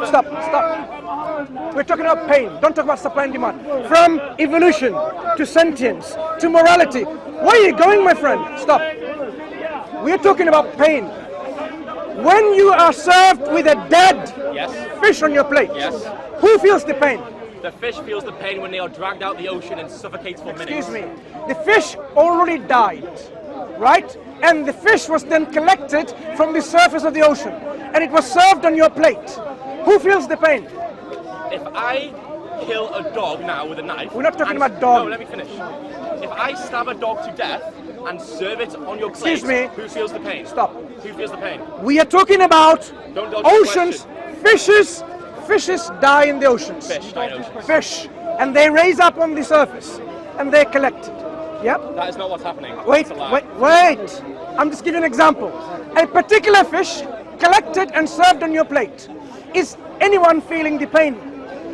Stop. We're talking about pain. Don't talk about supply and demand. From evolution to sentience to morality. Where are you going, my friend? Stop. We're talking about pain. When you are served with a dead fish on your plate, who feels the pain? The fish feels the pain when they are dragged out the ocean and suffocates for minutes. Excuse me. The fish already died, right? And the fish was then collected from the surface of the ocean, and it was served on your plate. Who feels the pain? If I kill a dog now with a knife... We're not talking about dogs. No, let me finish. If I stab a dog to death and serve it on your plate, who feels the pain? Stop. Who feels the pain? We are talking about oceans, fishes. Fishes die in the oceans. Fish die in oceans. Fish. And they raise up on the surface. And they're collected. Yep. That is not what's happening. Wait. I'm just giving an example. A particular fish collected and served on your plate. Is anyone feeling the pain?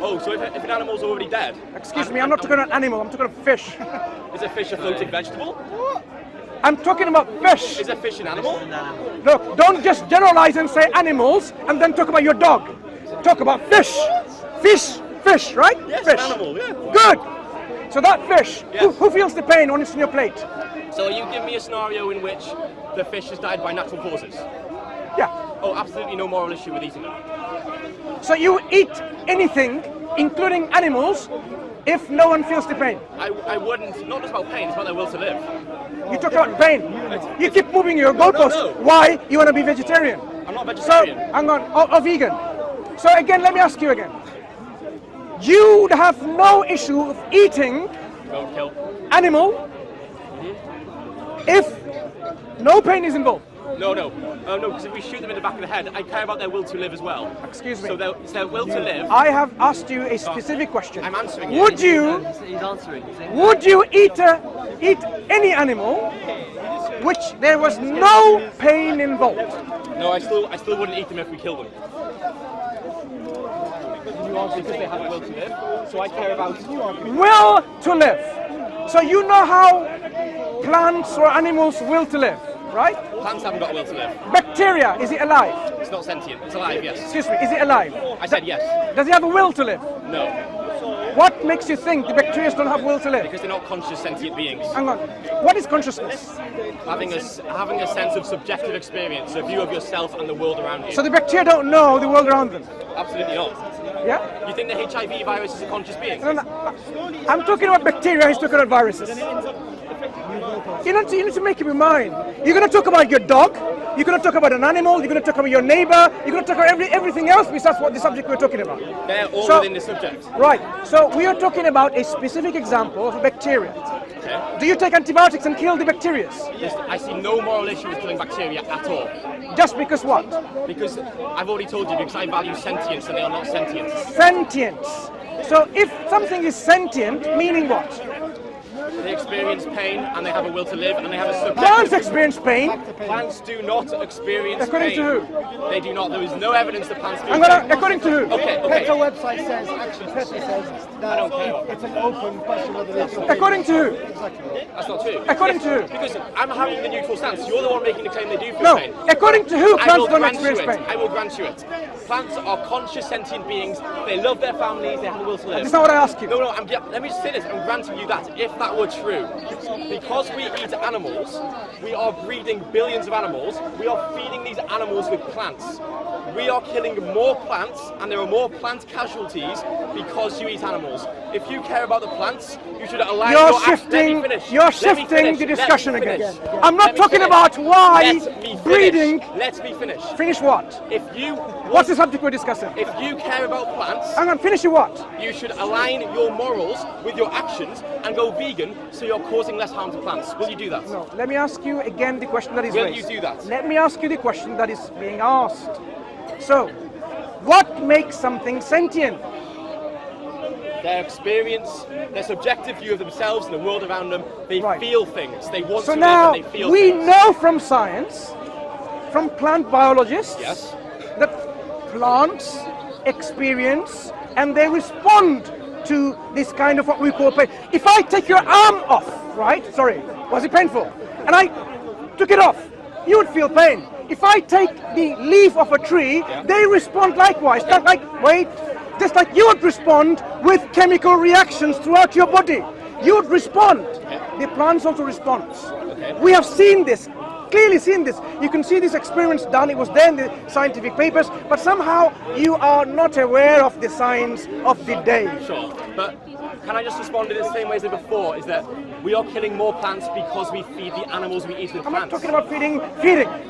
Oh, so if an animal's already dead? Excuse me, I'm not talking about animal, I'm talking about fish. Is a fish a floating vegetable? I'm talking about fish. Is a fish an animal? Look, don't just generalize and say animals and then talk about your dog. Talk about fish. Fish, right? Yes, fish. An animal, yeah. Good. So that fish, who feels the pain when it's on your plate? So you give me a scenario in which the fish has died by natural causes? Yeah. Oh, absolutely no moral issue with eating them. So you eat anything, including animals, if no one feels the pain? I wouldn't, not just about pain, it's about their will to live. You talk about pain. You keep moving your goalposts. No. Why? You want to be vegetarian? I'm not vegetarian. So, hang on, or vegan. So again, let me ask you again. You would have no issue of eating animal if no pain is involved? No, because if we shoot them in the back of the head, I care about their will to live as well. Excuse me. So it's their will to live. I have asked you a specific question. I'm answering you. Would you eat any animal which there was no pain involved? No, I still wouldn't eat them if we kill them. Because they have a will to live. So I care about will to live. So you know how plants or animals will to live, right? Plants haven't got a will to live. Bacteria, is it alive? It's not sentient. It's alive, yes. Excuse me, is it alive? I said yes. Does it have a will to live? No. What makes you think the bacteria don't have will to live? Because they're not conscious sentient beings. Hang on. What is consciousness? Having a sense of subjective experience, a view of yourself and the world around you. So the bacteria don't know the world around them? Absolutely not. Yeah? You think the HIV virus is a conscious being? No. I'm talking about bacteria, he's talking about viruses. You need to make up your mind. You're going to talk about your dog, you're going to talk about an animal, you're going to talk about your neighbor, you're going to talk about everything else besides what the subject we're talking about. They're all within the subject. Right. So we are talking about a specific example of a bacteria. Okay. Do you take antibiotics and kill the bacteria? Yes, I see no moral issue with killing bacteria at all. Just because what? Because I've already told you, because I value sentience and they are not sentient. Sentience. So if something is sentient, meaning what? They experience pain and they have a will to live and they have a subjective... Plants experience pain. Plants do not experience according pain. According to who? They do not. There is no evidence that plants do. According to who? Okay. The website says, actually, Pepe says that it's an open question whether it's... According to who? That's not true. According to who? Because I'm having the neutral stance. You're the one making the claim they do feel pain. No. According to who plants don't experience pain? I will grant you it. Plants are conscious sentient beings. They love their families. They have a will to live. That's not what I asked you. No. Let me just say this. I'm granting you that if that were true, because we eat animals, we are breeding billions of animals. We are feeding these animals with plants. We are killing more plants, and there are more plant casualties because you eat animals. If you care about the plants, you should align You're shifting the discussion again. I'm not talking about why breeding. Let me finish. Finish what? What's the subject we're discussing? If you care about plants, hang on, finish what? You should align your morals with your actions and go vegan so you're causing less harm to plants. Will you do that? No. Let me ask you again the question that is raised. Will you do that? Let me ask you the question that is being asked. So, what makes something sentient? Their experience, their subjective view of themselves and the world around them. They feel things. They want to live and they feel things. So now, we know from science, from plant biologists, that plants experience and they respond to this kind of what we call pain. If I take your arm off, right? Sorry, was it painful? And I took it off, you would feel pain. If I take the leaf of a tree, they respond likewise. Just like you would respond with chemical reactions throughout your body. You would respond. The plants also respond. We have seen this, clearly seen this. You can see this experiments done. It was there in the scientific papers, but somehow you are not aware of the science of the day. Sure, but can I just respond in the same way as before? Is that we are killing more plants because we feed the animals we eat with I'm plants. not talking about feeding.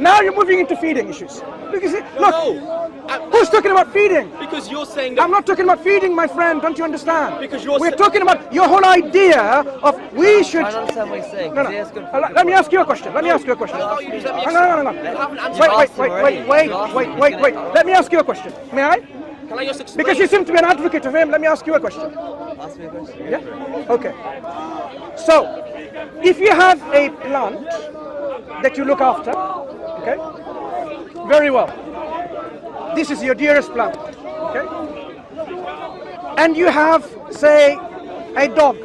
Now you're moving into feeding issues. Because who's talking about feeding? Because you're saying that. I'm not talking about feeding, my friend. Don't you understand? Because we're talking about your whole idea of we should. I don't understand what he's saying. No. Let me ask you a question. Let me ask you a question. No. You just let me Wait. Let me ask you a question. May I? Can I just explain? Because you seem to be an advocate of him. Let me ask you a question. Ask me a question. Yeah? Okay. So, if you have a plant that you look after, okay? Very well. This is your dearest plant, okay? And you have, say, a dog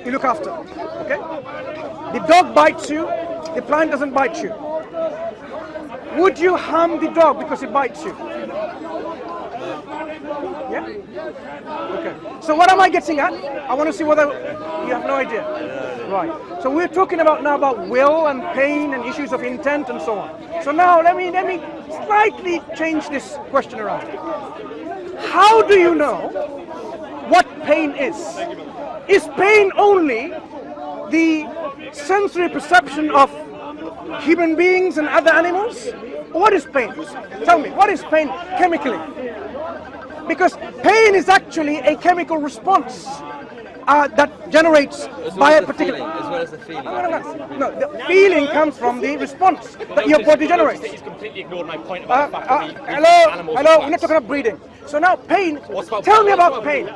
you look after, okay? The dog bites you, the plant doesn't bite you. Would you harm the dog because it bites you? Yeah? Okay. So what am I getting at? I want to see whether you have no idea. Right. So we're talking about now about will and pain and issues of intent and so on. So now let me slightly change this question around. How do you know what pain is? Is pain only the sensory perception of human beings and other animals? What is pain? Tell me, what is pain chemically? Because pain is actually a chemical response that generates by a particular. As well as the feeling. No, the feeling comes from the response that your body generates. He's completely ignored my point about the fact that we feed animals. Hello, we're not talking about breeding. So now pain. Tell me about pain.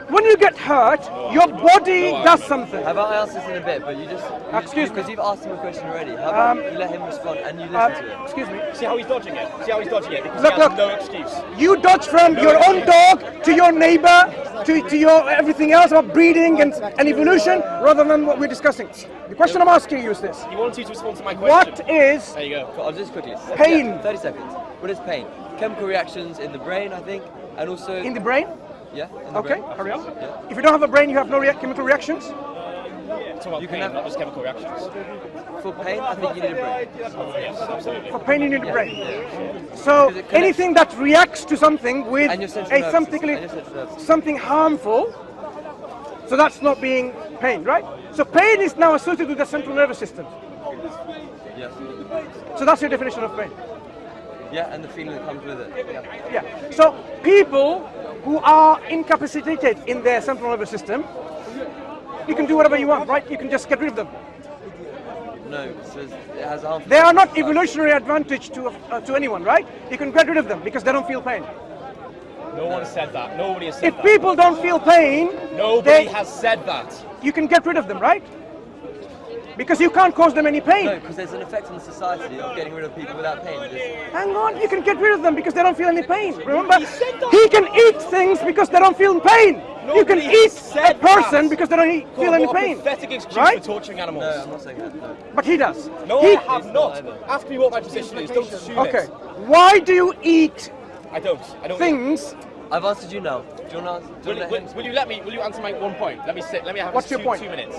When you get hurt, your body does something. How about I ask this in a bit, but you just... Excuse me. Because you've asked him a question already. How about you let him respond and you listen to it? Excuse me. See how he's dodging it? Because Look, he has no excuse. You dodge from your own dog to your neighbor to your everything else about breeding and evolution rather than what we're discussing. The question I'm asking you is this. He wants you to respond to my question. What is There you go. I'll just quickly. Pain. Yeah, 30 seconds. What is pain? Chemical reactions in the brain, I think, and also... in the brain? Yeah, in the Okay, brain. hurry on. Yeah. If you don't have a brain, you have no chemical reactions? You can have not just chemical reactions. For pain, I think you need a brain. Yes, absolutely. For pain, you need a brain. So Because it anything that reacts to something with And your central nervous system. And your central nervous system. something harmful, so that's not being pain, right? So pain is now associated with the central nervous system. Yeah. So that's your definition of pain. Yeah, and the feeling that comes with it. Yeah. Yeah. So people who are incapacitated in their central nervous system, you can do whatever you want, right? You can just get rid of them. No, it has a harmful... They are not evolutionary advantage to anyone, right? You can get rid of them because they don't feel pain. No one has said that. Nobody has said If that. people don't feel pain, Nobody has said that. you can get rid of them, right? Because you can't cause them any pain. No, because there's an effect on the society of getting rid of people without pain. Hang on, you can get rid of them because they don't feel any pain. Remember, he can eat things because they don't feel pain. You can eat a person because they don't feel any pain. Pathetic excuse Right? for torturing animals. No, I'm not saying that. No. But he does. No, He- I have not. Ask me what my position is. Don't assume Okay, it. why do you eat I don't. things? I've answered you now. Do you want to Will you let me? Will you answer my one point? Let me sit. Let me have What's your point? 2 minutes.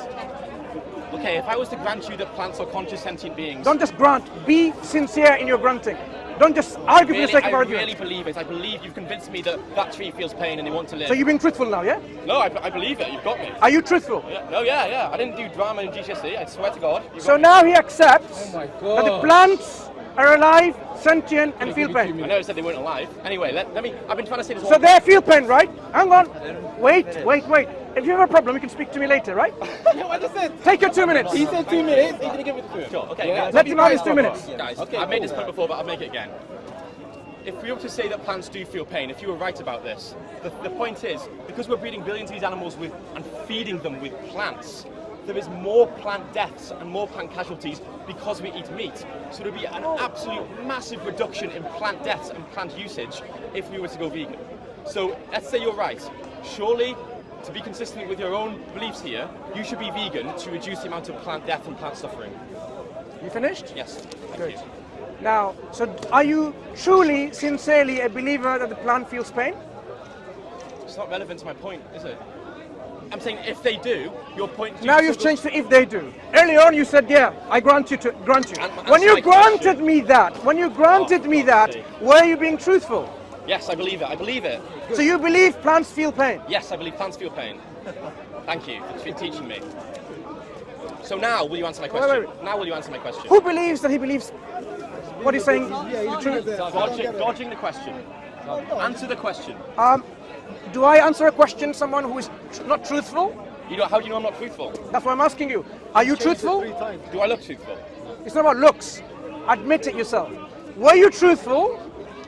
Okay, if I was to grant you that plants are conscious sentient beings, Don't just grunt. Be sincere in your grunting. Don't just argue for the sake of I argument. really believe it. I believe you've convinced me that that tree feels pain and they want to live. So you're being truthful now, yeah? No, I believe it. You've got me. Are you truthful? Yeah. No, yeah. I didn't do drama in GCSE. I swear to God. You've So got me. now he accepts Oh my that the God. plants are alive, sentient, and feel pain. I know it said they weren't alive. Anyway, let me. I've been trying to say this. So they feel pain, right? Hang on. Wait. If you have a problem, you can speak to me later, right? No, I just said. Take your 2 minutes. He said 2 minutes. He didn't give me the food. Sure. Okay. Yeah. Let him have his 2 minutes. Guys, Okay, I've made cool. this point before, but I'll make it again. If we were to say that plants do feel pain, if you were right about this, the point is, because we're breeding billions of these animals with and feeding them with plants, there is more plant deaths and more plant casualties because we eat meat. So there would be an absolute massive reduction in plant deaths and plant usage if we were to go vegan. So let's say you're right. Surely, to be consistent with your own beliefs here, you should be vegan to reduce the amount of plant death and plant suffering. You finished? Yes. Thank Good. you. Now, so are you truly, sincerely a believer that the plant feels pain? It's not relevant to my point, is it? I'm saying if they do, your point. Now you've changed to if they do. Earlier on you said, yeah, I grant you. And When you my granted question. me that, see. were you being truthful? Yes, I believe it. I believe it. So you believe plants feel pain? Yes, I believe plants feel pain. Thank you for teaching me. So now, will you answer my question? wait. Now, will you answer my question? Who believes that he believes what he's saying? Dodging the question. Answer the question. Do I answer a question someone who is not truthful? How do you know I'm not truthful? That's why I'm asking you. Are you truthful? Do I look truthful? It's not about looks. Admit it yourself. Were you truthful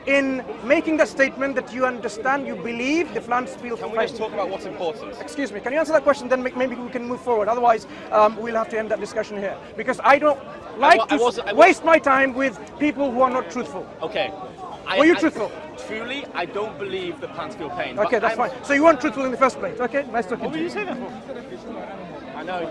in making the statement that you understand, you believe the plants feel Can we pain? just talk about what's important? Excuse me, can you answer that question, then maybe we can move forward. Otherwise, we'll have to end that discussion here. Because I don't like to waste my time with people who are not truthful. Okay. Were you truthful? Truly, I don't believe the plants feel pain. Okay, that's fine. So you weren't truthful in the first place. Okay, nice talking to you. I know.